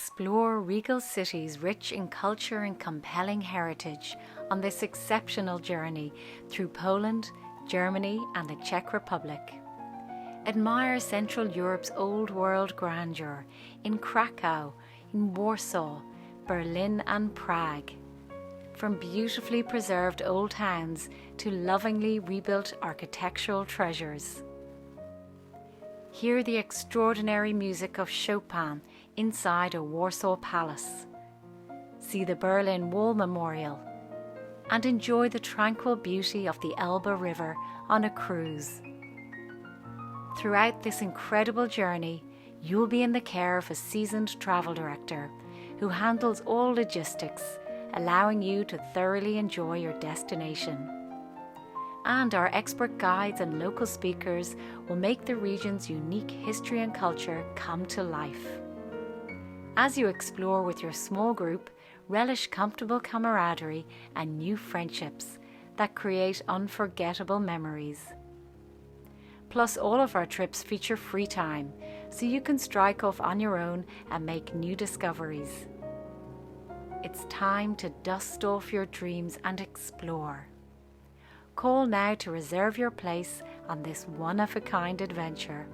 Explore regal cities rich in culture and compelling heritage on this exceptional journey through Poland, Germany and the Czech Republic. Admire Central Europe's old world grandeur in Kraków, in Warsaw, Berlin and Prague. From beautifully preserved old towns to lovingly rebuilt architectural treasures. Hear the extraordinary music of Chopin inside a Warsaw palace. See the Berlin Wall Memorial and enjoy the tranquil beauty of the Elbe River on a cruise. Throughout this incredible journey, you'll be in the care of a seasoned travel director who handles all logistics, allowing you to thoroughly enjoy your destination. And our expert guides and local speakers will make the region's unique history and culture come to life. As you explore with your small group, relish comfortable camaraderie and new friendships that create unforgettable memories. Plus, all of our trips feature free time, so you can strike off on your own and make new discoveries. It's time to dust off your dreams and explore. Call now to reserve your place on this one-of-a-kind adventure.